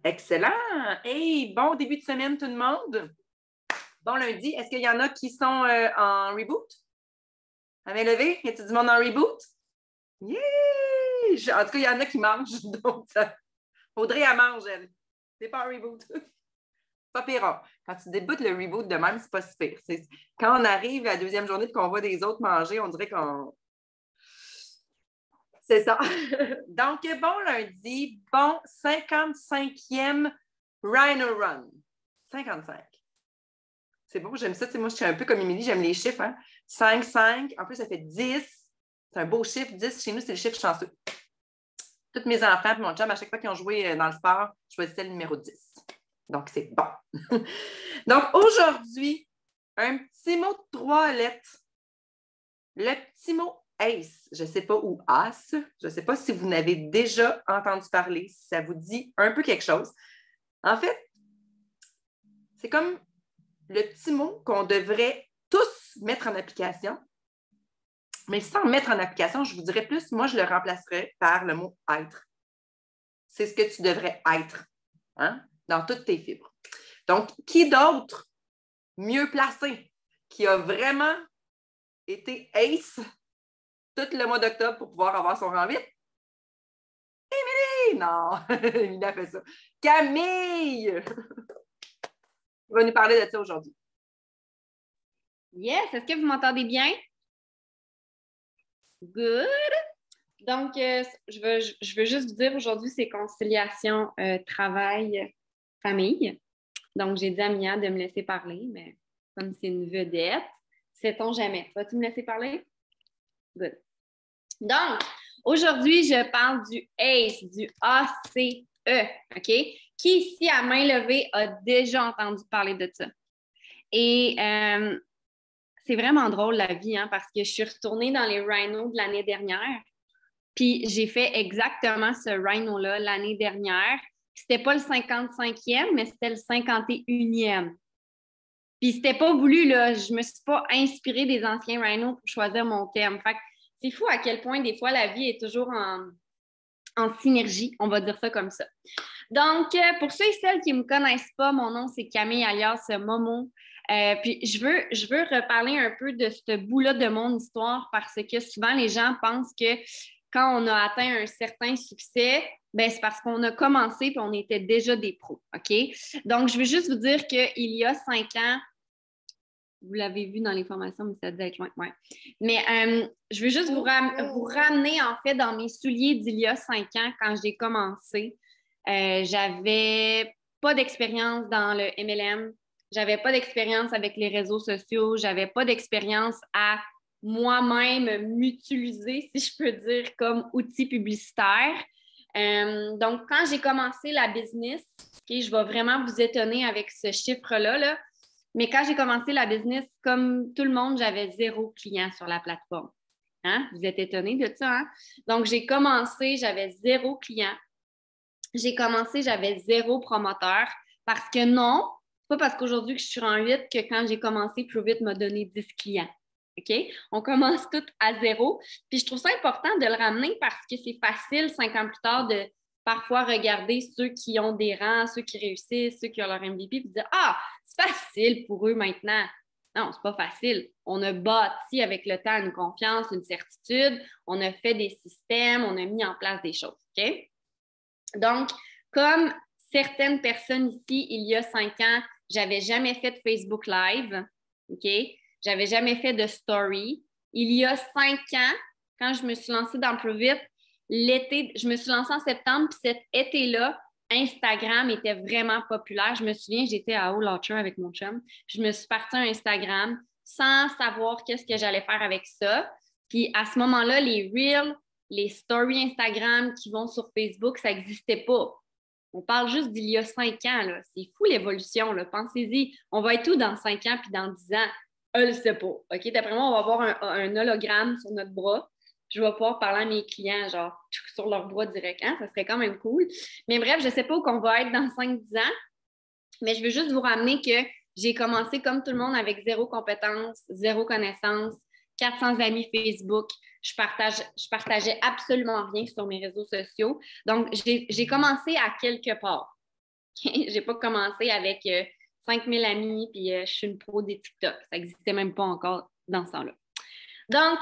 Excellent! Hey, bon début de semaine tout le monde! Bon lundi, est-ce qu'il y en a qui sont en reboot? À main levée, y a-t-il du monde en reboot? Yeah! En tout cas, il y en a qui mangent, donc ça... Audrey, elle mange, elle. C'est pas un reboot. Pas pire. Quand tu débutes le reboot de même, c'est pas si pire. Quand on arrive à la deuxième journée et qu'on voit des autres manger, on dirait qu'on... C'est ça. Donc, bon lundi, bon 55e Rhino Run. 55. C'est beau, j'aime ça. Tu sais, moi, je suis un peu comme Émilie, j'aime les chiffres. Hein? 5, 5. En plus, ça fait 10. C'est un beau chiffre. 10, chez nous, c'est le chiffre chanceux. Tous mes enfants et mon chum, à chaque fois qu'ils ont joué dans le sport, je choisissais le numéro 10. Donc, c'est bon. Donc, aujourd'hui, un petit mot de 3 lettres. Le petit mot ACE. Je ne sais pas où ACE. Je ne sais pas si vous n'avez déjà entendu parler, si ça vous dit un peu quelque chose. En fait, c'est comme le petit mot qu'on devrait tous mettre en application. Mais sans le mettre en application, je vous dirais plus, moi, je le remplacerais par le mot être. C'est ce que tu devrais être, hein, dans toutes tes fibres. Donc, qui d'autre mieux placé, qui a vraiment été ace tout le mois d'octobre pour pouvoir avoir son rang 8? Émilie! Non, Émilie a fait ça. Camille! On va nous parler de ça aujourd'hui. Yes! Est-ce que vous m'entendez bien? Good! Donc, je veux juste vous dire aujourd'hui, c'est conciliation travail-famille. Donc, j'ai dit à Mia de me laisser parler, mais comme c'est une vedette, sait-on jamais. Vas-tu me laisser parler? Good. Donc, aujourd'hui, je parle du ACE, du A-C-E, OK? Qui ici, à main levée, a déjà entendu parler de ça? Et c'est vraiment drôle, la vie, hein, parce que je suis retournée dans les rhinos de l'année dernière, puis j'ai fait exactement ce rhino-là l'année dernière. C'était pas le 55e, mais c'était le 51e. Puis c'était pas voulu, là. Je me suis pas inspirée des anciens rhinos pour choisir mon thème. Fait que c'est fou à quel point, des fois, la vie est toujours en synergie. On va dire ça comme ça. Donc, pour ceux et celles qui ne me connaissent pas, mon nom, c'est Camille alias Momo. Puis, je veux reparler un peu de ce bout-là de mon histoire parce que souvent, les gens pensent que quand on a atteint un certain succès, ben, c'est parce qu'on a commencé et on était déjà des pros, OK? Donc, je veux juste vous dire qu'il y a 5 ans, vous l'avez vu dans les formations, mais ça devait être loin. Ouais. Mais je veux juste vous ramener, en fait, dans mes souliers d'il y a 5 ans, quand j'ai commencé. J'avais pas d'expérience dans le MLM. J'avais pas d'expérience avec les réseaux sociaux. J'avais pas d'expérience à moi-même m'utiliser, si je peux dire, comme outil publicitaire. Donc, quand j'ai commencé la business, okay, je vais vraiment vous étonner avec ce chiffre-là, là, mais quand j'ai commencé la business, comme tout le monde, j'avais 0 client sur la plateforme. Hein? Vous êtes étonnés de ça, hein? Donc, j'ai commencé, j'avais 0 client. J'ai commencé, j'avais 0 promoteur parce que non, c'est pas parce qu'aujourd'hui que je suis en 8 que quand j'ai commencé, ProVit m'a donné 10 clients. OK? On commence tout à 0. Puis je trouve ça important de le ramener parce que c'est facile, 5 ans plus tard, de parfois regarder ceux qui ont des rangs, ceux qui réussissent, ceux qui ont leur MVP, puis dire « Ah, c'est facile pour eux maintenant. » Non, c'est pas facile. On a bâti avec le temps une confiance, une certitude, on a fait des systèmes, on a mis en place des choses. OK? Donc, comme certaines personnes ici, il y a 5 ans, j'avais jamais fait de Facebook Live, OK? J'avais jamais fait de story. Il y a 5 ans, quand je me suis lancée dans ProVit, l'été, je me suis lancée en septembre, puis cet été-là, Instagram était vraiment populaire. Je me souviens, j'étais à O'Lautcher avec mon chum. Je me suis partie à Instagram sans savoir qu'est-ce que j'allais faire avec ça. Puis à ce moment-là, les Reels, les stories Instagram qui vont sur Facebook, ça n'existait pas. On parle juste d'il y a 5 ans. Là. C'est fou l'évolution. Là. Pensez-y, on va être où dans 5 ans puis dans 10 ans? Je ne sais pas. OK? D'après moi, on va avoir un hologramme sur notre bras. Je vais pouvoir parler à mes clients, genre, sur leur bras direct. Hein? Ça serait quand même cool. Mais bref, je ne sais pas où on va être dans 5-10 ans. Mais je veux juste vous ramener que j'ai commencé comme tout le monde avec 0 compétences, 0 connaissances, 400 amis Facebook. Je partageais absolument rien sur mes réseaux sociaux. Donc, j'ai commencé à quelque part. Okay? J'ai pas commencé avec 5000 amis, puis je suis une pro des TikTok. Ça n'existait même pas encore dans ce temps-là. Donc,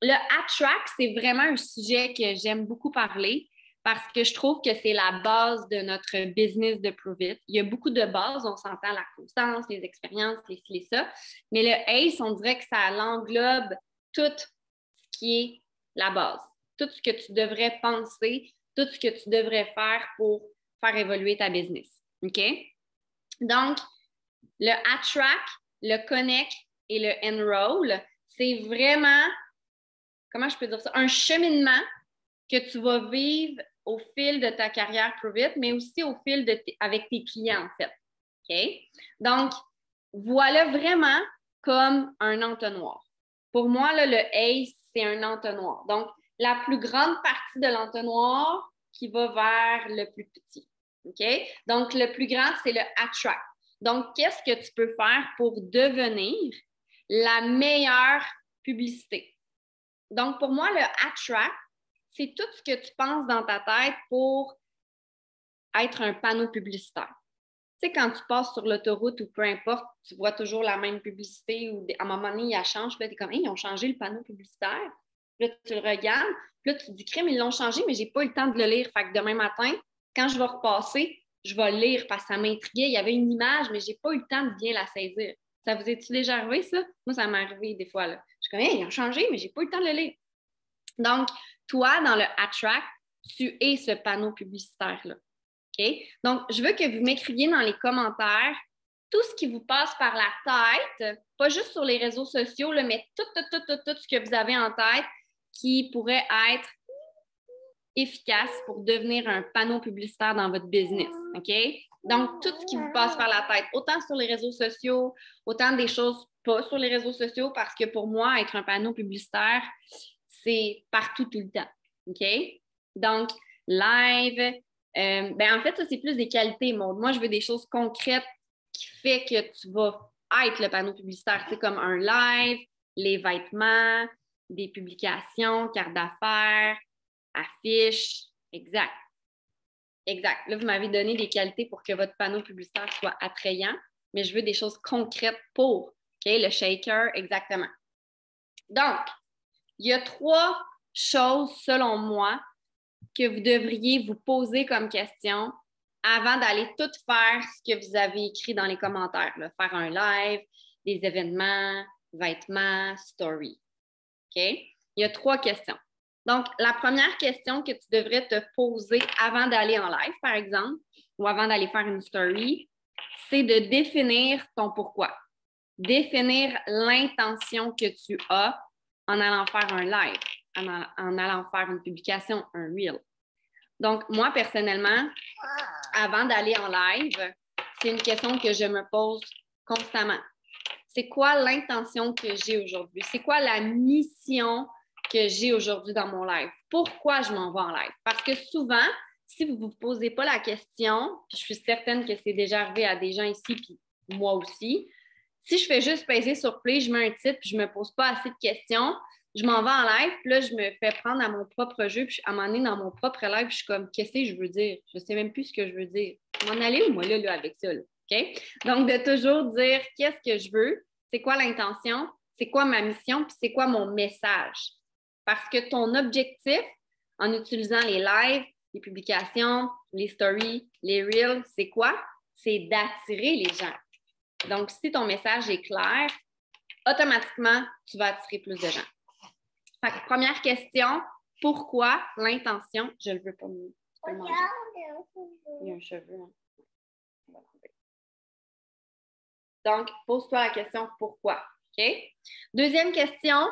le attract, c'est vraiment un sujet que j'aime beaucoup parler parce que je trouve que c'est la base de notre business de Prove It. Il y a beaucoup de bases, on s'entend la constance, les expériences, les ci, les ça, mais le ACE, on dirait que ça l'englobe tout ce qui est la base, tout ce que tu devrais penser, tout ce que tu devrais faire pour faire évoluer ta business. OK? Donc, le attract, le connect et le enroll, c'est vraiment, comment je peux dire ça, un cheminement que tu vas vivre au fil de ta carrière Prove It, mais aussi au fil avec tes clients, en fait. OK? Donc, voilà vraiment comme un entonnoir. Pour moi, là, le ACE, c'est un entonnoir. Donc, la plus grande partie de l'entonnoir qui va vers le plus petit. OK? Donc, le plus grand, c'est le attract. Donc, qu'est-ce que tu peux faire pour devenir la meilleure publicité? Donc, pour moi, le attract, c'est tout ce que tu penses dans ta tête pour être un panneau publicitaire. Tu sais, quand tu passes sur l'autoroute ou peu importe, tu vois toujours la même publicité ou à un moment donné, il change, puis là, tu es comme, hey, ils ont changé le panneau publicitaire. Puis là, tu le regardes, puis là, tu te dis, crème, ils l'ont changé, mais je n'ai pas eu le temps de le lire. Fait que demain matin, quand je vais repasser, je vais le lire parce que ça m'intriguait. Il y avait une image, mais je n'ai pas eu le temps de bien la saisir. Ça vous est-tu déjà arrivé, ça? Moi, ça m'est arrivé des fois. Là. Je suis comme, hey, ils ont changé, mais je n'ai pas eu le temps de le lire. Donc, toi, dans le attract, tu es ce panneau publicitaire-là. Okay? Donc, je veux que vous m'écriviez dans les commentaires tout ce qui vous passe par la tête, pas juste sur les réseaux sociaux, là, mais tout ce que vous avez en tête qui pourrait être efficace pour devenir un panneau publicitaire dans votre business. OK? Donc, tout ce qui vous passe par la tête, autant sur les réseaux sociaux, autant des choses pas sur les réseaux sociaux, parce que pour moi, être un panneau publicitaire, c'est partout tout le temps. OK? Donc, live, en fait, ça, c'est plus des qualités, Maud. Moi, je veux des choses concrètes qui fait que tu vas être le panneau publicitaire, tu sais, comme un live, les vêtements, des publications, cartes d'affaires, affiches. Exact. Exact. Là, vous m'avez donné des qualités pour que votre panneau publicitaire soit attrayant, mais je veux des choses concrètes pour. OK? Le shaker, exactement. Donc, il y a 3 choses, selon moi, que vous devriez vous poser comme question avant d'aller tout faire ce que vous avez écrit dans les commentaires. Là. Faire un live, des événements, vêtements, story. OK? Il y a 3 questions. Donc, la première question que tu devrais te poser avant d'aller en live, par exemple, ou avant d'aller faire une story, c'est de définir ton pourquoi. Définir l'intention que tu as en allant faire un live, en allant faire une publication, un reel. Donc, moi, personnellement, avant d'aller en live, c'est une question que je me pose constamment. C'est quoi l'intention que j'ai aujourd'hui? C'est quoi la mission que j'ai aujourd'hui dans mon live? Pourquoi je m'en vais en live? Parce que souvent, si vous ne vous posez pas la question, puis je suis certaine que c'est déjà arrivé à des gens ici, puis moi aussi, si je fais juste peser sur play, je mets un titre, puis je ne me pose pas assez de questions, je m'en vais en live, puis là, je me fais prendre à mon propre jeu, puis à un moment donné, dans mon propre live, je suis comme, qu'est-ce que je veux dire? Je ne sais même plus ce que je veux dire. M'en aller où, moi, là, avec ça, là? OK? Donc, de toujours dire qu'est-ce que je veux, c'est quoi l'intention, c'est quoi ma mission, puis c'est quoi mon message. Parce que ton objectif, en utilisant les lives, les publications, les stories, les reels, c'est quoi? C'est d'attirer les gens. Donc, si ton message est clair, automatiquement, tu vas attirer plus de gens. Fait que, première question, pourquoi l'intention? Je ne le veux pas mieux. Il y a un cheveu. Hein? Donc, pose-toi la question pourquoi. OK? Deuxième question,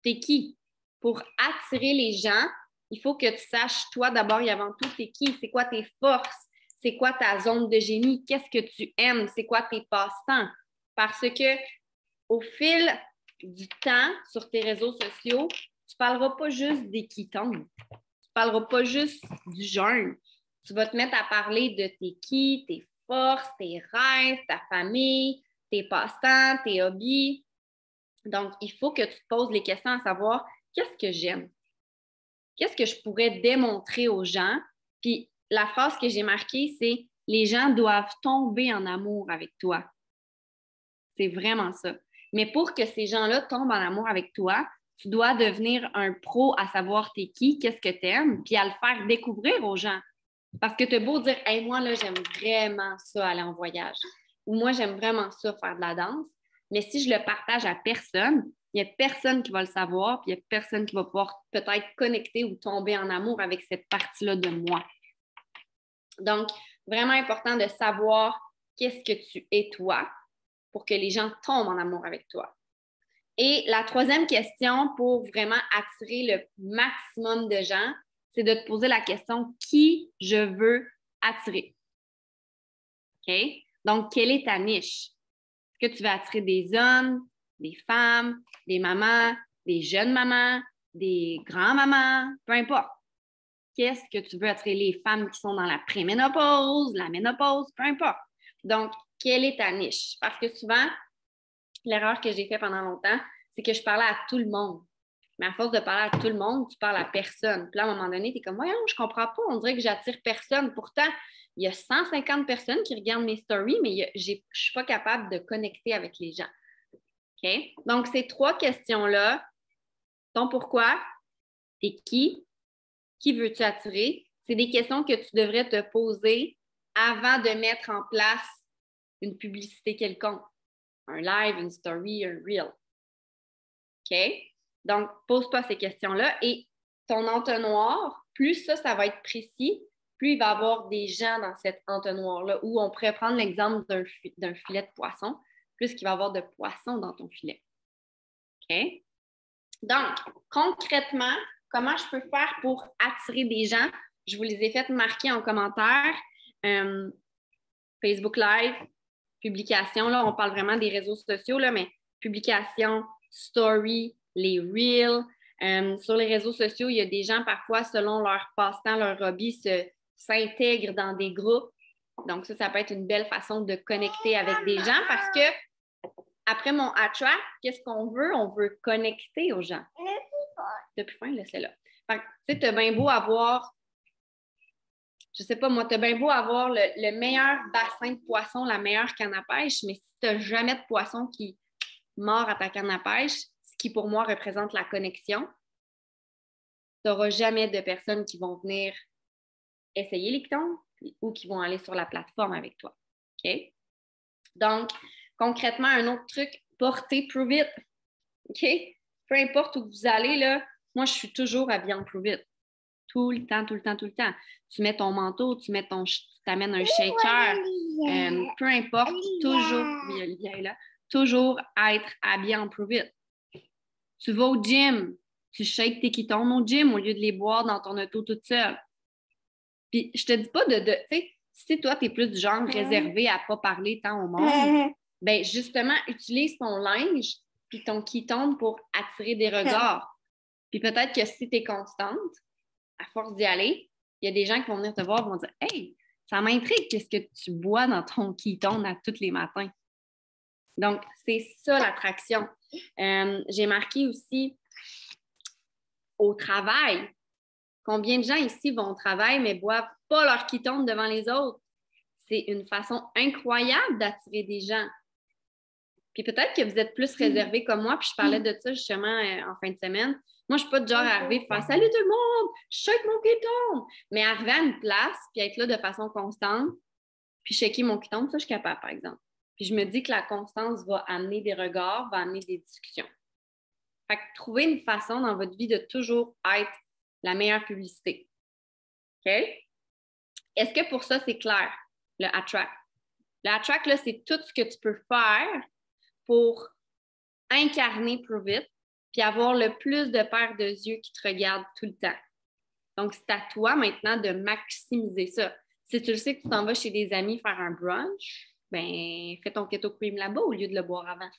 t'es qui? Pour attirer les gens, il faut que tu saches, toi, d'abord et avant tout, t'es qui? C'est quoi tes forces? C'est quoi ta zone de génie? Qu'est-ce que tu aimes? C'est quoi tes passe-temps? Parce que au fil du temps sur tes réseaux sociaux, tu ne parleras pas juste des qui tombent. Tu ne parleras pas juste du jeûne. Tu vas te mettre à parler de tes qui, tes forces, tes rêves, ta famille, tes passe-temps, tes hobbies. Donc, il faut que tu te poses les questions à savoir qu'est-ce que j'aime? Qu'est-ce que je pourrais démontrer aux gens? Puis, la phrase que j'ai marquée, c'est les gens doivent tomber en amour avec toi. C'est vraiment ça. Mais pour que ces gens-là tombent en amour avec toi, tu dois devenir un pro à savoir t'es qui, qu'est-ce que t'aimes, puis à le faire découvrir aux gens. Parce que t'as beau dire « Hey, moi, là, j'aime vraiment ça aller en voyage. » Ou « Moi, j'aime vraiment ça faire de la danse. » Mais si je le partage à personne, il n'y a personne qui va le savoir, puis il n'y a personne qui va pouvoir peut-être connecter ou tomber en amour avec cette partie-là de moi. Donc, vraiment important de savoir qu'est-ce que tu es toi pour que les gens tombent en amour avec toi. Et la troisième question pour vraiment attirer le maximum de gens, c'est de te poser la question « Qui je veux attirer? » OK? Donc, quelle est ta niche? Est-ce que tu veux attirer des hommes, des femmes, des mamans, des jeunes mamans, des grands-mamans, peu importe. Qu'est-ce que tu veux attirer? Les femmes qui sont dans la préménopause, la ménopause, peu importe. Donc, quelle est ta niche? Parce que souvent, l'erreur que j'ai faite pendant longtemps, c'est que je parlais à tout le monde. Mais à force de parler à tout le monde, tu parles à personne. Puis là, à un moment donné, tu es comme, voyons, je comprends pas, on dirait que j'attire personne. Pourtant, il y a 150 personnes qui regardent mes stories, mais je ne suis pas capable de connecter avec les gens. OK? Donc, ces trois questions-là, ton pourquoi, t'es qui veux-tu attirer? C'est des questions que tu devrais te poser avant de mettre en place une publicité quelconque. Un live, une story, un reel. OK? Donc, pose-toi ces questions-là et ton entonnoir, plus ça va être précis, plus il va y avoir des gens dans cet entonnoir-là, où on pourrait prendre l'exemple d'un filet de poisson, plus qu'il va y avoir de poissons dans ton filet. OK? Donc, concrètement, comment je peux faire pour attirer des gens? Je vous les ai fait marquer en commentaire. Facebook Live, publication, là, on parle vraiment des réseaux sociaux, là, mais publication, story, les reels. Sur les réseaux sociaux, il y a des gens, parfois, selon leur passe-temps, leur hobby, s'intègrent dans des groupes. Donc, ça peut être une belle façon de connecter avec des gens parce que après mon attract, qu'est-ce qu'on veut? On veut connecter aux gens. Depuis fin, laissez-la. Tu sais, t'as bien beau avoir, je sais pas moi, t'as bien beau avoir le meilleur bassin de poissons, la meilleure canne à pêche, mais si t'as jamais de poisson qui mord à ta canne à pêche, ce qui pour moi représente la connexion, t'auras jamais de personnes qui vont venir essayer les pitons ou qui vont aller sur la plateforme avec toi. OK? Donc, concrètement, un autre truc, portez Prove It. OK? Peu importe où vous allez, là, moi, je suis toujours habillée en Prove It. Tout le temps, tout le temps, tout le temps. Tu mets ton manteau, tu t'amènes un shaker, peu importe, toujours, oui, Olivia est là, toujours être habillée en Prove It. Tu vas au gym, tu shakes tes ketones au gym au lieu de les boire dans ton auto toute seule. Puis, je te dis pas tu sais, si toi, tu es plus du genre réservé à pas parler tant au monde, bien, justement, utilise ton linge puis ton ketone pour attirer des regards. Puis peut-être que si tu es constante, à force d'y aller, il y a des gens qui vont venir te voir et vont dire « Hey, ça m'intrigue qu'est-ce que tu bois dans ton ketone à tous les matins. » Donc, c'est ça l'attraction. J'ai marqué aussi au travail. Combien de gens ici vont au travail mais ne boivent pas leur ketone devant les autres? C'est une façon incroyable d'attirer des gens. Puis peut-être que vous êtes plus réservé comme moi, puis je parlais de ça justement en fin de semaine. Moi, je ne suis pas du genre à arriver et faire « Salut tout le monde, je shake mon ketone! » Mais arriver à une place, puis être là de façon constante, puis shaker mon ketone, ça, je suis capable, par exemple. Puis je me dis que la constance va amener des regards, va amener des discussions. Fait que trouvez une façon dans votre vie de toujours être la meilleure publicité. OK? Est-ce que pour ça, c'est clair, le attract? Le attract, là, c'est tout ce que tu peux faire pour incarner Prove It puis avoir le plus de paires de yeux qui te regardent tout le temps. Donc, c'est à toi maintenant de maximiser ça. Si tu le sais que tu t'en vas chez des amis faire un brunch, ben fais ton keto cream là-bas au lieu de le boire avant.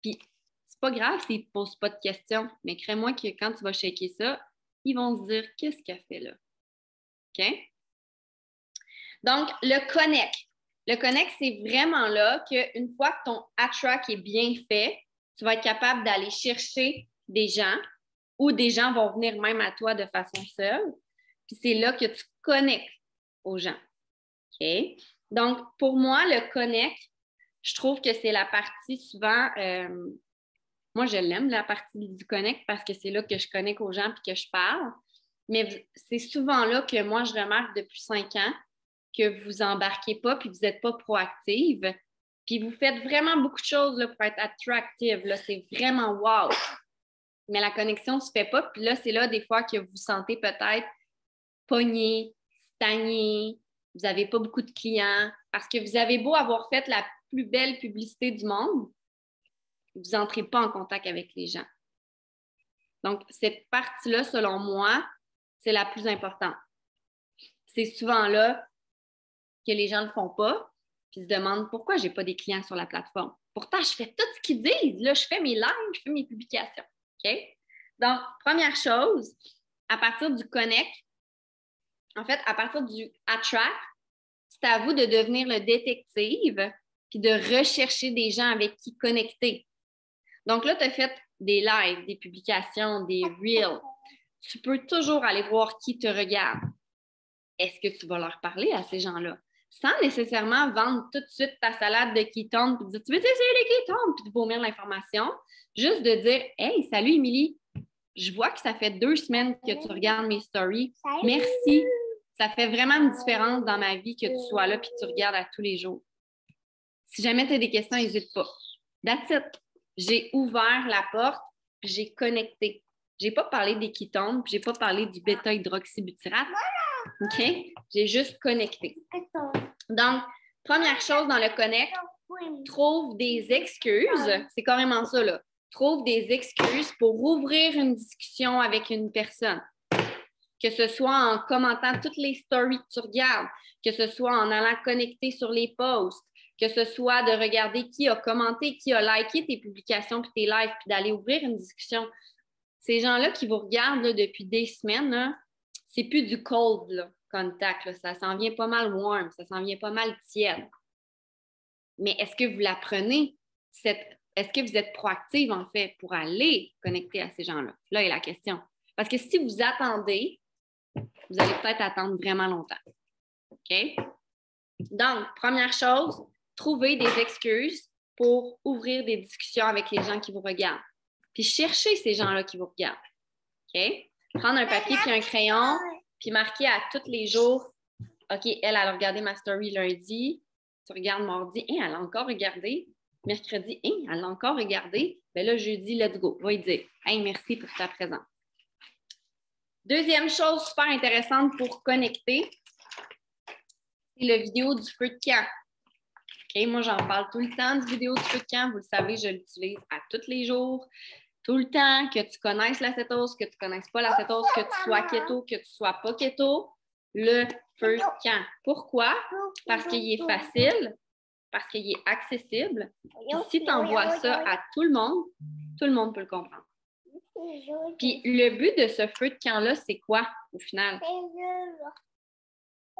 Puis, c'est pas grave s'ils ne posent pas de questions, mais crée-moi que quand tu vas shaker ça, ils vont se dire qu'est-ce qu'elle fait là. OK? Donc, le connect. Le connect, c'est vraiment là qu'une fois que ton attract est bien fait, tu vas être capable d'aller chercher des gens ou des gens vont venir même à toi de façon seule. Puis c'est là que tu connectes aux gens. OK? Donc, pour moi, le connect, je trouve que c'est la partie souvent, moi, je l'aime, la partie du connect, parce que c'est là que je connecte aux gens et que je parle. Mais c'est souvent là que moi, je remarque depuis 5 ans que vous embarquez pas puis vous n'êtes pas proactive. Puis vous faites vraiment beaucoup de choses là, pour être attractive. Là, c'est vraiment wow. Mais la connexion ne se fait pas. Puis là, c'est là des fois que vous vous sentez peut-être pogné, stagné, vous n'avez pas beaucoup de clients. Parce que vous avez beau avoir fait la plus belle publicité du monde, vous n'entrez pas en contact avec les gens. Donc, cette partie-là, selon moi, c'est la plus importante. C'est souvent là que les gens ne le font pas, puis se demandent pourquoi je n'ai pas des clients sur la plateforme. Pourtant, je fais tout ce qu'ils disent. Là, je fais mes lives, je fais mes publications. OK? Donc, première chose, à partir du connect, en fait, à partir du attract, c'est à vous de devenir le détective puis de rechercher des gens avec qui connecter. Donc là, tu as fait des lives, des publications, des reels. Tu peux toujours aller voir qui te regarde. Est-ce que tu vas leur parler à ces gens-là? Sans nécessairement vendre tout de suite ta salade de ketones puis dire tu veux essayer les ketones puis de vomir l'information. Juste de dire hey, salut Émilie, je vois que ça fait 2 semaines que tu regardes mes stories. Merci. Ça fait vraiment une différence dans ma vie que tu sois là et que tu regardes à tous les jours. Si jamais tu as des questions, n'hésite pas. That's it. J'ai ouvert la porte puis j'ai connecté. Je n'ai pas parlé des ketones puis je n'ai pas parlé du bêta-hydroxybutyrate. OK? J'ai juste connecté. Donc, première chose dans le connect, trouve des excuses. C'est carrément ça, là. Trouve des excuses pour ouvrir une discussion avec une personne. Que ce soit en commentant toutes les stories que tu regardes, que ce soit en allant connecter sur les posts, que ce soit de regarder qui a commenté, qui a liké tes publications puis tes lives, puis d'aller ouvrir une discussion. Ces gens-là qui vous regardent là, depuis des semaines, là, c'est plus du cold là, contact. Là. Ça s'en vient pas mal warm, ça s'en vient pas mal tiède. Mais est-ce que vous l'apprenez? Est-ce que vous êtes proactive, en fait, pour aller connecter à ces gens-là? Là est la question. Parce que si vous attendez, vous allez peut-être attendre vraiment longtemps. OK? Donc, première chose, trouvez des excuses pour ouvrir des discussions avec les gens qui vous regardent. Puis cherchez ces gens-là qui vous regardent. OK? Prendre un papier puis un crayon, puis marquer à tous les jours, OK, elle a regardé ma story lundi, tu regardes mardi, elle a encore regardé, mercredi, elle a encore regardé, bien là, jeudi, let's go, va y dire, merci pour ta présence. Deuxième chose super intéressante pour connecter, c'est la vidéo du feu de camp. OK, moi, j'en parle tout le temps du vidéo du feu de camp, vous le savez, je l'utilise à tous les jours. Tout le temps, que tu connaisses la cétose, que tu ne connaisses pas la cétose, que tu sois keto, que tu ne sois pas keto, le feu de camp. Pourquoi? Parce qu'il est facile, parce qu'il est accessible. Et si tu envoies ça à tout le monde peut le comprendre. Puis le but de ce feu de camp-là, c'est quoi au final?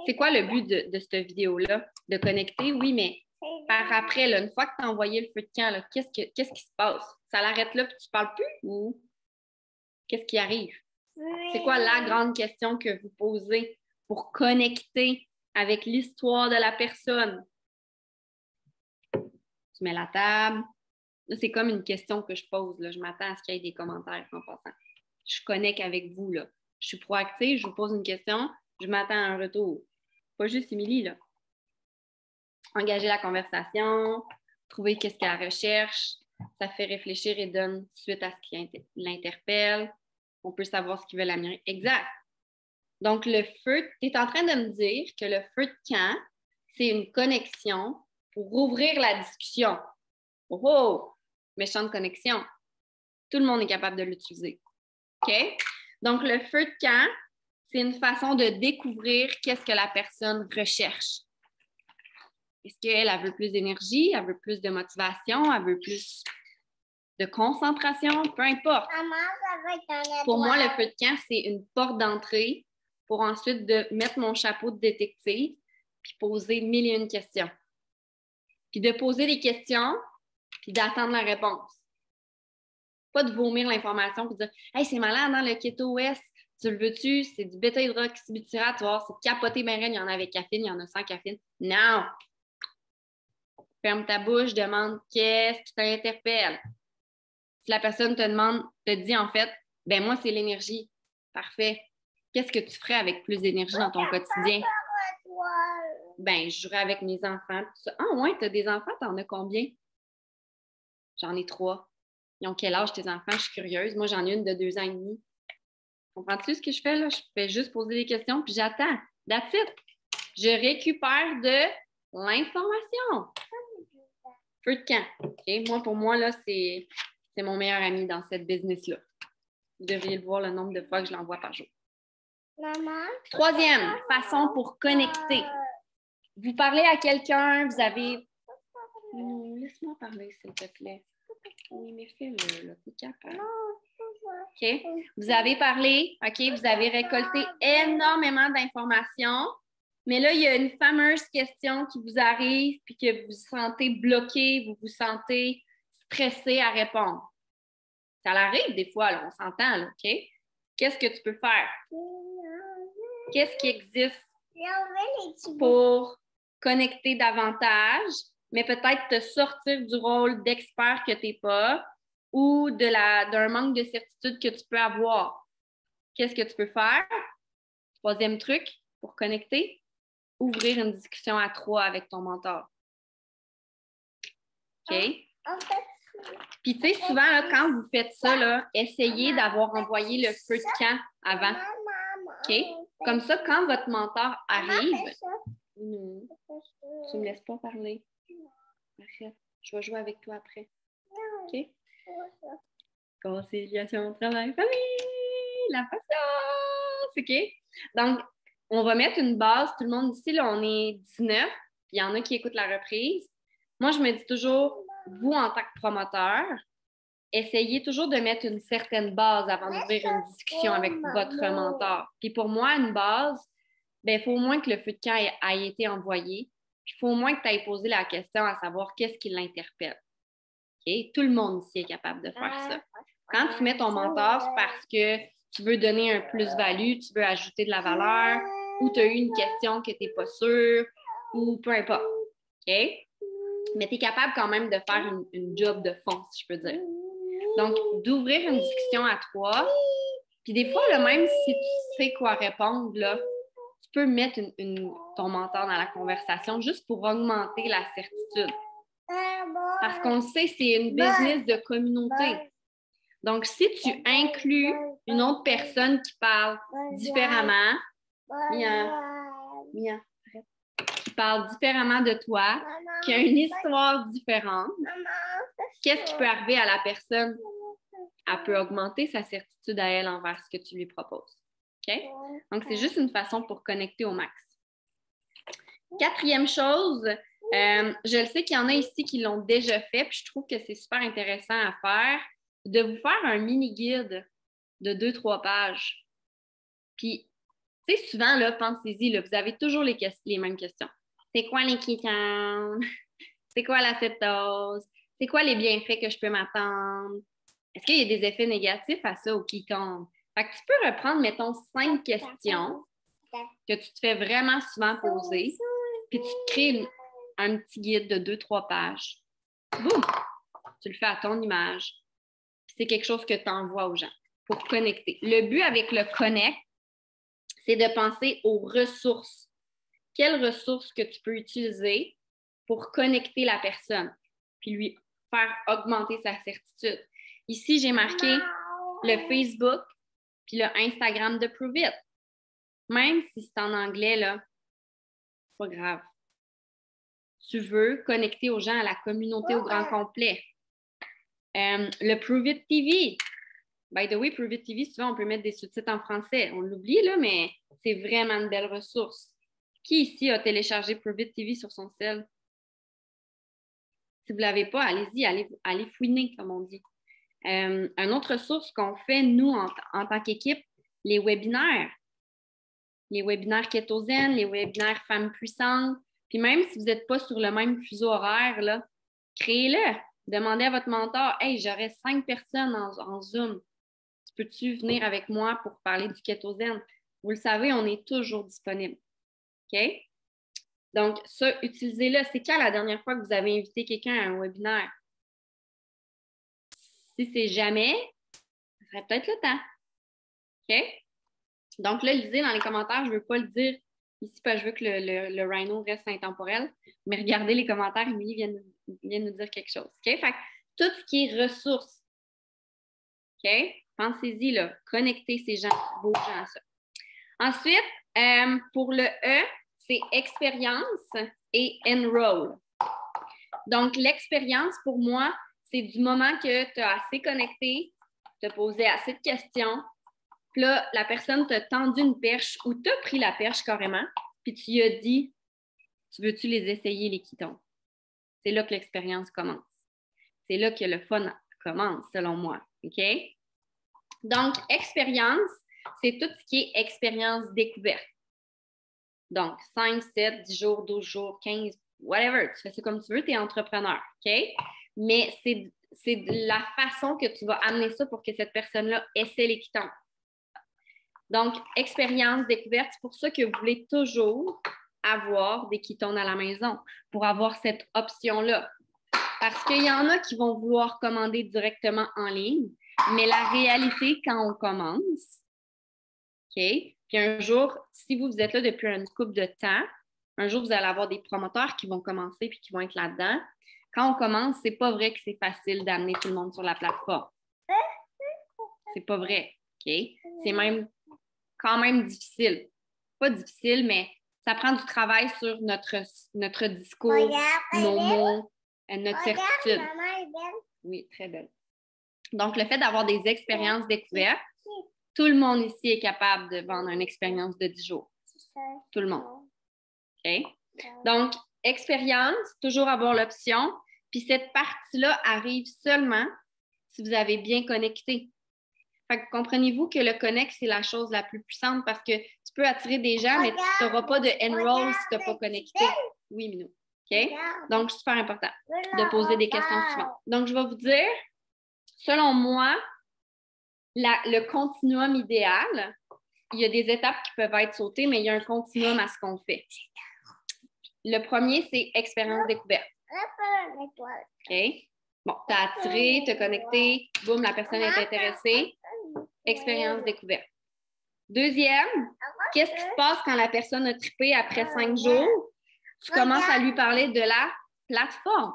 C'est quoi le but de cette vidéo-là? De connecter, oui, mais par après, là, une fois que tu as envoyé le feu de camp, qu'est-ce qui se passe? Ça l'arrête là puis tu ne parles plus ou qu'est-ce qui arrive? C'est quoi la grande question que vous posez pour connecter avec l'histoire de la personne? Tu mets la table. Là, c'est comme une question que je pose. Là. Je m'attends à ce qu'il y ait des commentaires en passant. Je connecte avec vous. Là. Je suis proactive, je vous pose une question, je m'attends à un retour. Pas juste Émilie, là. Engager la conversation, trouver qu'est-ce qu'elle recherche, ça fait réfléchir et donne suite à ce qui l'interpelle. On peut savoir ce qu'ils veulent améliorer. Exact. Donc, le feu, tu es en train de me dire que le feu de camp, c'est une connexion pour ouvrir la discussion. Oh, méchante connexion. Tout le monde est capable de l'utiliser. OK? Donc, le feu de camp, c'est une façon de découvrir qu'est-ce que la personne recherche. Est-ce qu'elle veut plus d'énergie, elle veut plus de motivation, elle veut plus de concentration, peu importe. Pour moi, le feu de camp, c'est une porte d'entrée pour ensuite de mettre mon chapeau de détective puis poser 1001 questions. Puis de poser des questions puis d'attendre la réponse. Pas de vomir l'information puis de dire « Hey, c'est malade, hein, le Keto OS, Tu le veux-tu? C'est du bêta-hydroxybutyrate, tu vas voir, c'est capoté ben raide, il y en a avec caféine, il y en a sans caféine. Non! Ferme ta bouche, demande qu'est-ce qui t'interpelle. Si la personne te dit en fait, ben moi, c'est l'énergie. Parfait. Qu'est-ce que tu ferais avec plus d'énergie dans ton quotidien? Ben, je jouerais avec mes enfants. Tout ça. Ah ouais, t'as des enfants, t'en as combien? J'en ai 3. Ils ont quel âge tes enfants? Je suis curieuse. Moi, j'en ai une de 2 ans et demi. Comprends-tu ce que je fais là? Je fais juste poser des questions puis j'attends. That's it. Je récupère de l'information. Feu de camp. Okay? Moi, pour moi, là, c'est mon meilleur ami dans cette business-là. Vous devriez le voir le nombre de fois que je l'envoie par jour. Maman. 3e façon pour connecter. Vous parlez à quelqu'un, vous avez... Laisse-moi parler, s'il te plaît. Oui, mais fais le coup de cap. OK. Vous avez parlé, OK, vous avez récolté énormément d'informations, mais là, il y a une fameuse question qui vous arrive puis que vous vous sentez bloqué, vous vous sentez stressé à répondre. Ça arrive des fois, là, on s'entend, là, OK? Qu'est-ce que tu peux faire? Qu'est-ce qui existe pour connecter davantage, mais peut-être te sortir du rôle d'expert que tu n'es pas ou d'un manque de certitude que tu peux avoir? Qu'est-ce que tu peux faire? 3e truc pour connecter, ouvrir une discussion à 3 avec ton mentor. OK? Puis, tu sais, souvent, là, quand vous faites ça, là, essayez d'avoir envoyé le feu de camp avant. OK? Comme ça, quand votre mentor arrive... Non, tu ne me laisses pas parler. Arrête. Je vais jouer avec toi après. OK? Conciliation, travail, famille, la patience. OK? Donc, on va mettre une base. Tout le monde ici, là, on est 19. Puis il y en a qui écoutent la reprise. Moi, je me dis toujours, vous, en tant que promoteur, essayez toujours de mettre une certaine base avant d'ouvrir une discussion avec votre mentor. Puis pour moi, une base, il faut au moins que le feu de camp ait été envoyé. Puis il faut au moins que tu aies posé la question à savoir qu'est-ce qui l'interpelle. Okay? Tout le monde ici est capable de faire ça. Quand tu mets ton mentor, c'est parce que tu veux donner un plus-value, tu veux ajouter de la valeur, ou tu as eu une question que tu n'es pas sûr, ou peu importe. OK? Mais tu es capable quand même de faire une job de fond, si je peux dire. Donc, d'ouvrir une discussion à 3. Puis des fois, là, même si tu sais quoi répondre, là, tu peux mettre ton mentor dans la conversation juste pour augmenter la certitude. Parce qu'on le sait, c'est une business de communauté. Donc, si tu inclus une autre personne qui parle différemment, Mia, qui parle différemment de toi, qui a une histoire différente, qu'est-ce qui peut arriver à la personne? Elle peut augmenter sa certitude à elle envers ce que tu lui proposes. OK? Donc, c'est juste une façon pour connecter au max. 4e chose, je le sais qu'il y en a ici qui l'ont déjà fait, puis je trouve que c'est super intéressant à faire, de vous faire un mini-guide de 2-3 pages. Puis, tu sais, souvent, là, pensez-y, là, vous avez toujours les mêmes questions. C'est quoi les kétones? C'est quoi l'acétose? C'est quoi les bienfaits que je peux m'attendre? Est-ce qu'il y a des effets négatifs à ça ou quiconque? Fait que tu peux reprendre, mettons, 5 questions que tu te fais vraiment souvent poser, puis tu te crées un petit guide de 2-3 pages. Boum! Tu le fais à ton image. C'est quelque chose que tu envoies aux gens pour connecter. Le but avec le connect, c'est de penser aux ressources. Quelles ressources que tu peux utiliser pour connecter la personne, puis lui faire augmenter sa certitude. Ici, j'ai marqué le Facebook puis le Instagram de Prove It. Même si c'est en anglais, là, c'est pas grave. Tu veux connecter aux gens, à la communauté au grand complet. Le Prove It TV. By the way, Prove It TV, souvent, on peut mettre des sous-titres en français. On l'oublie, là, mais c'est vraiment une belle ressource. Qui ici a téléchargé Prove It TV sur son cell? Si vous ne l'avez pas, allez-y, allez fouiner, comme on dit. Une autre ressource qu'on fait, nous, en tant qu'équipe, les webinaires. Les webinaires Kétosène, les webinaires Femmes puissantes. Puis même si vous n'êtes pas sur le même fuseau horaire, là, créez-le. Demandez à votre mentor, « Hey, j'aurais 5 personnes en Zoom. » Tu peux-tu venir avec moi pour parler du kétosène? Vous le savez, on est toujours disponible. OK? Donc, ça, utilisez-le. C'est quand la dernière fois que vous avez invité quelqu'un à un webinaire? Si c'est jamais, ça serait peut-être le temps. OK? Donc là, lisez dans les commentaires, je ne veux pas le dire ici parce que je veux que le rhino reste intemporel, mais regardez les commentaires, Émilie vient nous dire quelque chose. OK? Fait que tout ce qui est ressources, OK? Pensez-y, là, connectez ces gens, vos gens à ça. Ensuite, pour le E, c'est expérience et enroll. Donc, l'expérience, pour moi, c'est du moment que tu as assez connecté, tu as posé assez de questions, puis là, la personne t'a tendu une perche ou t'as pris la perche carrément, puis tu lui as dit, tu veux-tu les essayer, les Ketone? C'est là que l'expérience commence. C'est là que le fun commence, selon moi. OK? Donc, expérience, c'est tout ce qui est expérience découverte. Donc, 5, 7, 10 jours, 12 jours, 15, whatever. Tu fais ça comme tu veux, tu es entrepreneur. OK? Mais c'est la façon que tu vas amener ça pour que cette personne-là essaie les Ketone. Donc, expérience découverte, c'est pour ça que vous voulez toujours avoir des ketones à la maison, pour avoir cette option-là. Parce qu'il y en a qui vont vouloir commander directement en ligne, mais la réalité, quand on commence, OK? Puis un jour, si vous êtes là depuis une couple de temps, un jour, vous allez avoir des promoteurs qui vont commencer puis qui vont être là-dedans. Quand on commence, c'est pas vrai que c'est facile d'amener tout le monde sur la plateforme. C'est pas vrai, OK? C'est même quand même difficile. Pas difficile, mais ça prend du travail sur notre discours, nos mots, notre certitude. Oui, très belle. Donc, le fait d'avoir des expériences découvertes, tout le monde ici est capable de vendre une expérience de 10 jours. Tout le monde. OK? Donc, expérience, toujours avoir l'option. Puis cette partie-là arrive seulement si vous avez bien connecté. Fait que comprenez-vous que le connect, c'est la chose la plus puissante parce que tu peux attirer des gens, mais tu n'auras pas de enroll si tu n'as pas connecté. Oui, Minou. OK? Donc, super important de poser des questions suivantes. Donc, je vais vous dire, selon moi, le continuum idéal, il y a des étapes qui peuvent être sautées, mais il y a un continuum à ce qu'on fait. Le premier, c'est expérience découverte. OK? Bon, tu as attiré, tu as connecté, boum, la personne est intéressée. Expérience découverte. Deuxième, qu'est-ce qui se passe quand la personne a trippé après 5 jours? Tu commences à lui parler de la plateforme.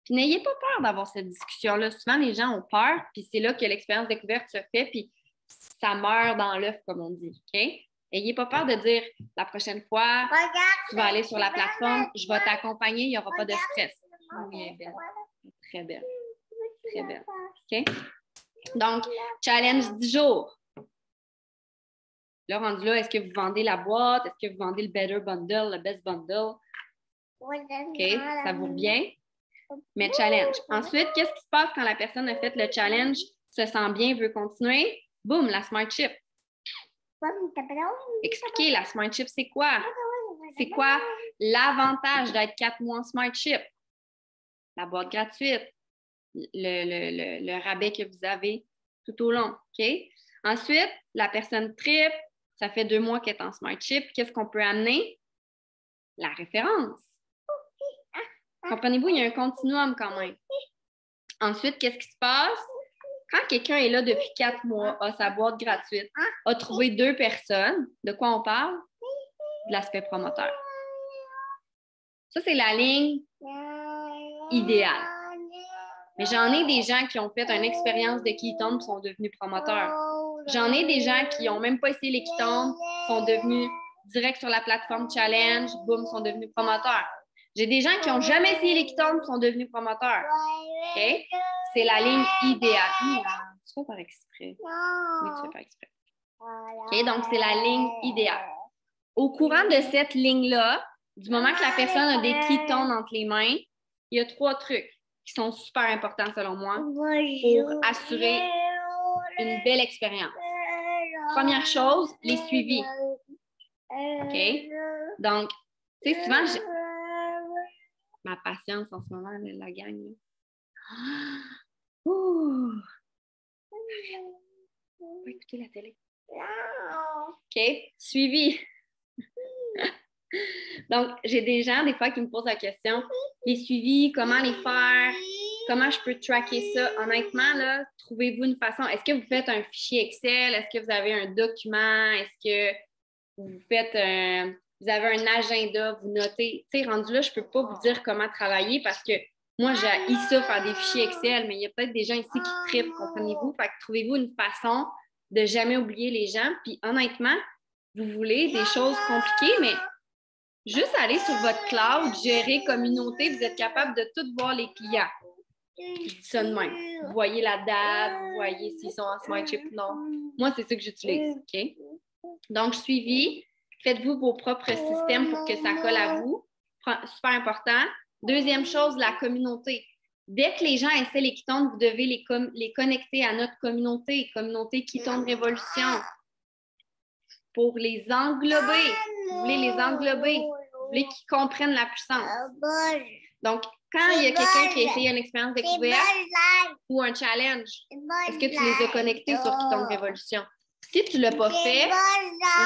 Puis n'ayez pas peur d'avoir cette discussion-là. Souvent, les gens ont peur, puis c'est là que l'expérience découverte se fait, puis ça meurt dans l'œuf, comme on dit. OK? N'ayez pas peur de dire la prochaine fois, tu vas aller sur la plateforme, je vais t'accompagner, il n'y aura pas de stress. Oui, elle est belle. Très belle. Très belle. OK? Donc, challenge 10 jours. Là, rendu là, est-ce que vous vendez la boîte? Est-ce que vous vendez le Better Bundle, le Best Bundle? OK, ça vous revient? Mais challenge. Ensuite, qu'est-ce qui se passe quand la personne a fait le challenge, se sent bien, veut continuer? Boum, la Smart Chip. Expliquez, la Smart Chip, c'est quoi? C'est quoi l'avantage d'être 4 mois en Smart Chip? La boîte gratuite, le rabais que vous avez tout au long. OK? Ensuite, la personne tripe, ça fait 2 mois qu'elle est en Smart Chip. Qu'est-ce qu'on peut amener? La référence. Comprenez-vous, il y a un continuum quand même. Ensuite, qu'est-ce qui se passe? Quand quelqu'un est là depuis 4 mois, a sa boîte gratuite, a trouvé 2 personnes, de quoi on parle? De l'aspect promoteur. Ça, c'est la ligne idéale. Mais j'en ai des gens qui ont fait une expérience de Ketone et sont devenus promoteurs. J'en ai des gens qui n'ont même pas essayé les Ketones, sont devenus direct sur la plateforme Challenge, boum, sont devenus promoteurs. J'ai des gens qui n'ont jamais essayé les Ketones et sont devenus promoteurs. OK? C'est la ligne idéale. Tu fais par exprès. Oui, tu fais par exprès. OK? Donc, c'est la ligne idéale. Au courant de cette ligne-là, du moment que la personne a des Ketones entre les mains, il y a 3 trucs qui sont super importants selon moi pour assurer une belle expérience. Première chose, les suivis. OK? Donc, tu sais, souvent, ma patience en ce moment, elle la gagne. Ouh. On va écouter la télé. OK, suivi. Donc, j'ai des gens, des fois, qui me posent la question, les suivis, comment les faire? Comment je peux tracker ça? Honnêtement, là, trouvez-vous une façon. Est-ce que vous faites un fichier Excel? Est-ce que vous avez un document? Est-ce que vous faites vous avez un agenda? Vous notez? Tu sais, rendu là, je ne peux pas vous dire comment travailler parce que moi, j'ai ça, faire des fichiers Excel, mais il y a peut-être des gens ici qui trippent, comprenez-vous? Fait que trouvez-vous une façon de jamais oublier les gens. Puis honnêtement, vous voulez des choses compliquées, mais juste aller sur votre cloud, gérer communauté, vous êtes capable de tout voir les clients. Je dis ça de même. Vous voyez la date, vous voyez s'ils sont en smart chip ou non. Moi, c'est ça que j'utilise. OK? Donc, suivi, faites-vous vos propres systèmes pour que ça colle à vous. Super important. Deuxième chose, la communauté. Dès que les gens essaient les Quitondes, vous devez les connecter à notre communauté Quitonde Révolution. Pour les englober. Vous voulez les englober. Vous voulez qu'ils comprennent la puissance. Donc, quand il y a quelqu'un qui a essayé une expérience découverte ou un challenge, est-ce que tu les as connectés sur Quitonde Révolution? Si tu ne l'as pas fait,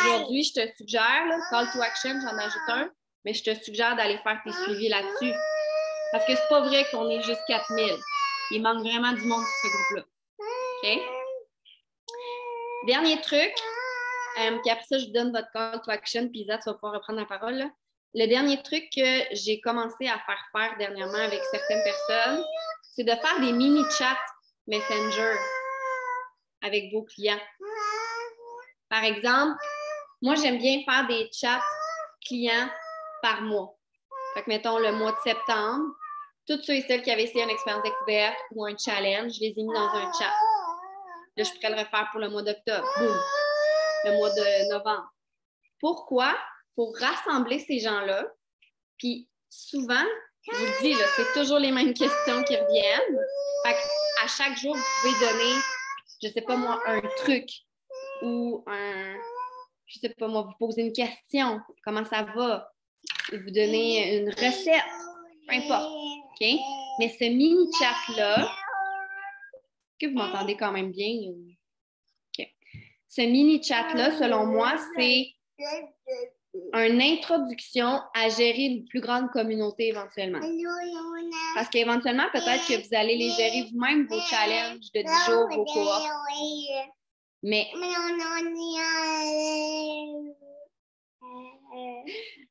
aujourd'hui, je te suggère, là, Call to Action, j'en ajoute un, mais je te suggère d'aller faire tes suivis là-dessus. Parce que c'est pas vrai qu'on est juste 4000. Il manque vraiment du monde sur ce groupe-là. OK? Dernier truc, puis après ça, je vous donne votre call to action, puis Isa, tu vas pouvoir reprendre la parole. Là. Le dernier truc que j'ai commencé à faire dernièrement avec certaines personnes, c'est de faire des mini-chats Messenger avec vos clients. Par exemple, moi, j'aime bien faire des chats clients par mois. Fait que, mettons, le mois de septembre, tous ceux et celles qui avaient essayé une expérience découverte ou un challenge, je les ai mis dans un chat. Là, je pourrais le refaire pour le mois d'octobre. Boum! Le mois de novembre. Pourquoi? Pour rassembler ces gens-là. Puis souvent, je vous le dis, là, c'est toujours les mêmes questions qui reviennent. Fait qu'à chaque jour, vous pouvez donner, je ne sais pas moi, un truc ou je ne sais pas moi, vous posez une question. Comment ça va? Vous donnez une recette. Peu importe. OK? Mais ce mini-chat-là, est-ce que vous m'entendez quand même bien? OK. Ce mini-chat-là, selon moi, c'est une introduction à gérer une plus grande communauté éventuellement. Parce qu'éventuellement, peut-être que vous allez les gérer vous-même, vos challenges de 10 jours, vos cohortes.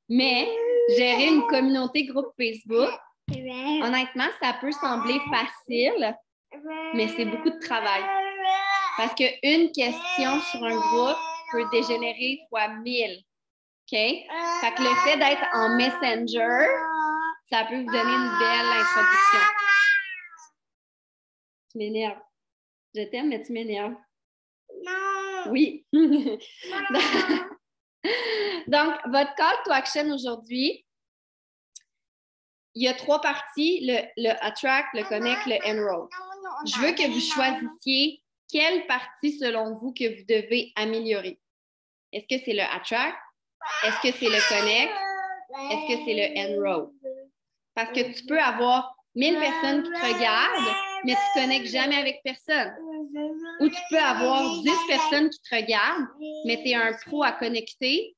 Mais gérer une communauté groupe Facebook, honnêtement, ça peut sembler facile, mais c'est beaucoup de travail. Parce qu'une question sur un groupe peut dégénérer fois 1000. OK? Fait que le fait d'être en Messenger, ça peut vous donner une belle introduction. Tu m'énerves. Je t'aime, mais tu m'énerves. Non! Oui. Donc, votre call to action aujourd'hui, il y a 3 parties, le Attract, le Connect, le Enroll. Je veux que vous choisissiez quelle partie, selon vous, que vous devez améliorer. Est-ce que c'est le Attract? Est-ce que c'est le Connect? Est-ce que c'est le Enroll? Parce que tu peux avoir 1000 personnes qui te regardent, mais tu ne connectes jamais avec personne. Ou tu peux avoir 10 personnes qui te regardent, mais tu es un pro à connecter,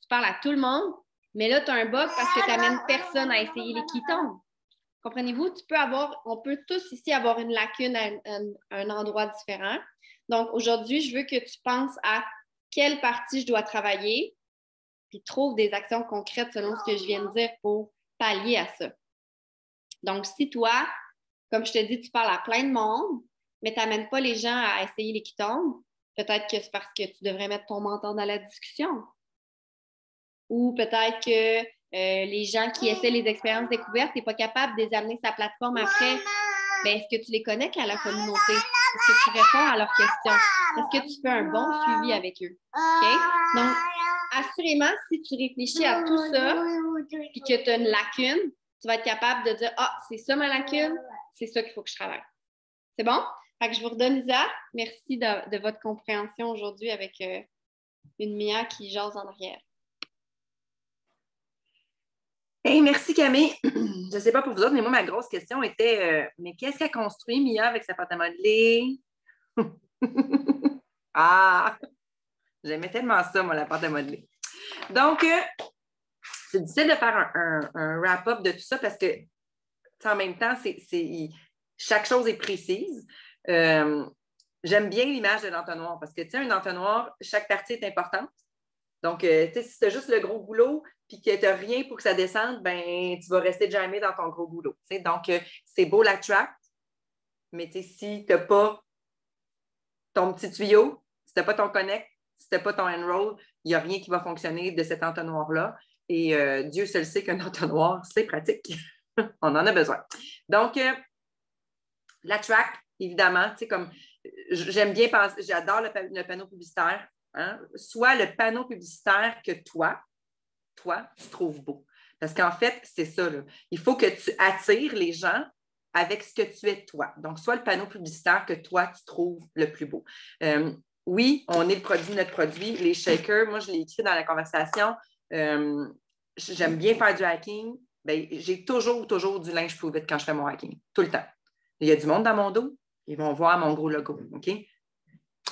tu parles à tout le monde, mais là, tu as un bug parce que tu n'amènes personne à essayer les Quitondes. Comprenez-vous? On peut tous ici avoir une lacune à un endroit différent. Donc, aujourd'hui, je veux que tu penses à quelle partie je dois travailler, puis trouve des actions concrètes selon ce que je viens de dire pour pallier à ça. Donc, si toi, comme je te dis, tu parles à plein de monde, mais tu n'amènes pas les gens à essayer les Quitondes, peut-être que c'est parce que tu devrais mettre ton mentor dans la discussion. Ou peut-être que les gens qui essaient les expériences découvertes, tu n'es pas capable de les amener sur sa plateforme après. Bien, est-ce que tu les connectes à la communauté? Est-ce que tu réponds à leurs questions? Est-ce que tu fais un bon suivi avec eux? OK? Donc, assurément, si tu réfléchis à tout ça et que tu as une lacune, tu vas être capable de dire « Ah, c'est ça ma lacune, c'est ça qu'il faut que je travaille. » C'est bon? Fait que je vous redonne Isa. Merci de votre compréhension aujourd'hui avec une Mia qui jase en arrière. Hey, merci Camille. Je ne sais pas pour vous autres, mais moi, ma grosse question était mais qu'est-ce qu'elle construit, Mia, avec sa pâte à modeler? Ah! J'aimais tellement ça, moi, la pâte à modeler. Donc, c'est difficile de faire un wrap-up de tout ça parce que, en même temps, chaque chose est précise. J'aime bien l'image de l'entonnoir parce que, tu sais, un entonnoir, chaque partie est importante. Donc, tu sais, si tu as juste le gros goulot puis que tu n'as rien pour que ça descende, ben tu vas rester jamais dans ton gros goulot. Tu sais. Donc, c'est beau la track, mais tu sais, si tu n'as pas ton petit tuyau, si tu n'as pas ton connect, si tu n'as pas ton enroll, il n'y a rien qui va fonctionner de cet entonnoir-là. Et Dieu seul sait qu'un entonnoir, c'est pratique. On en a besoin. Donc, la track, évidemment, tu sais, comme j'aime bien penser, j'adore le panneau publicitaire. Hein? Soit le panneau publicitaire que toi, tu trouves beau. Parce qu'en fait, c'est ça. Là. Il faut que tu attires les gens avec ce que tu es toi. Donc, soit le panneau publicitaire que toi, tu trouves le plus beau. Oui, on est le produit de notre produit. Les shakers, moi, je l'ai écrit dans la conversation. J'aime bien faire du hacking. Bien, j'ai toujours du linge Prove It quand je fais mon hacking. Tout le temps. Il y a du monde dans mon dos. Ils vont voir mon gros logo. OK?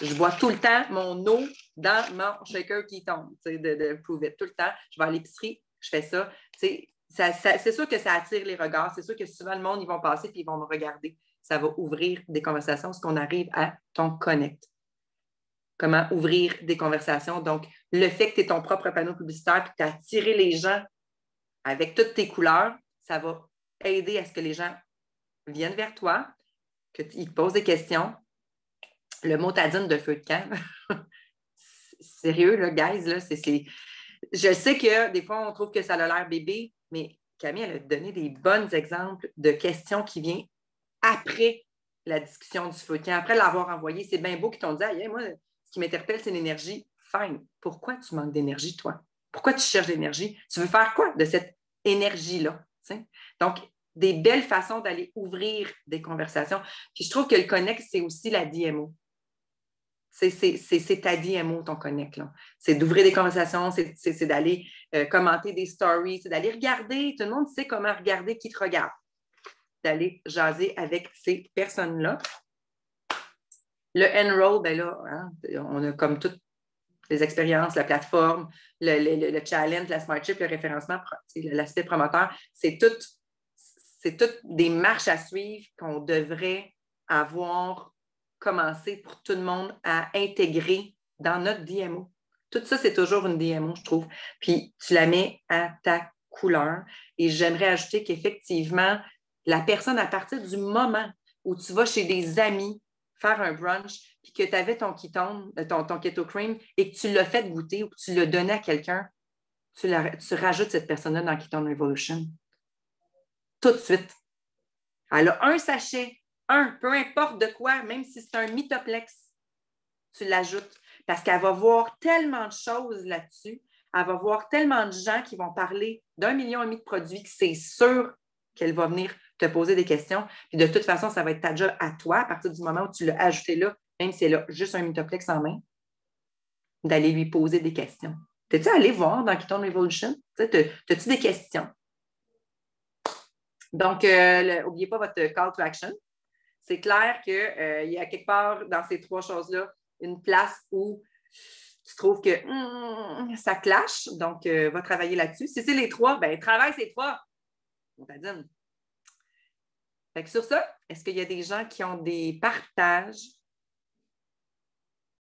Je bois tout le temps mon eau dans mon shaker qui tombe, de Prove It. Tout le temps. Je vais à l'épicerie, je fais ça. C'est sûr que ça attire les regards. C'est sûr que souvent, le monde, ils vont passer et ils vont me regarder. Ça va ouvrir des conversations parce qu'on arrive à ton connect. Comment ouvrir des conversations. Donc, le fait que tu aies ton propre panneau publicitaire et que tu as attiré les gens avec toutes tes couleurs, ça va aider à ce que les gens viennent vers toi, qu'ils te posent des questions. Le motadine de feu de camp, sérieux, là, guys, là, je sais que des fois, on trouve que ça a l'air bébé, mais Camille, elle a donné des bons exemples de questions qui viennent après la discussion du feu de camp, après l'avoir envoyé. C'est bien beau qu'ils t'ont dit, hey, moi, ce qui m'interpelle, c'est l'énergie. Fine. Pourquoi tu manques d'énergie, toi? Pourquoi tu cherches d'énergie? Tu veux faire quoi de cette énergie-là? T'sais? Donc, des belles façons d'aller ouvrir des conversations. Puis je trouve que le connect, c'est aussi la DMO. C'est ta DMO, ton connect. C'est d'ouvrir des conversations, c'est d'aller commenter des stories, c'est d'aller regarder. Tout le monde sait comment regarder qui te regarde. D'aller jaser avec ces personnes-là. Le enroll, ben là, hein, on a comme toutes les expériences, la plateforme, le challenge, la smart chip, le référencement, l'aspect promoteur, c'est toutes des marches à suivre qu'on devrait avoir commencé pour tout le monde à intégrer dans notre DMO. Tout ça, c'est toujours une DMO, je trouve. Puis, tu la mets à ta couleur. Et j'aimerais ajouter qu'effectivement, la personne, à partir du moment où tu vas chez des amis faire un brunch, puis que tu avais ton keto cream et que tu l'as fait goûter ou que tu l'as donné à quelqu'un, tu rajoutes cette personne-là dans Ketone Revolution. Tout de suite. Elle a un sachet, peu importe de quoi, même si c'est un Mythoplex, tu l'ajoutes parce qu'elle va voir tellement de choses là-dessus. Elle va voir tellement de gens qui vont parler d'1,5 million de produits que c'est sûr qu'elle va venir te poser des questions. Puis de toute façon, ça va être ta job à toi à partir du moment où tu l'as ajouté là, même si elle a juste un Mythoplex en main, d'aller lui poser des questions. T'es-tu allé voir dans Ketone Revolution? T'as-tu des questions? Donc, n'oubliez pas votre call to action. C'est clair qu'il y a quelque part dans ces 3 choses-là une place où tu trouves que ça clash. Donc, va travailler là-dessus. Si c'est les 3, bien, travaille ces 3. On t'a dit. Fait que sur ça, est-ce qu'il y a des gens qui ont des partages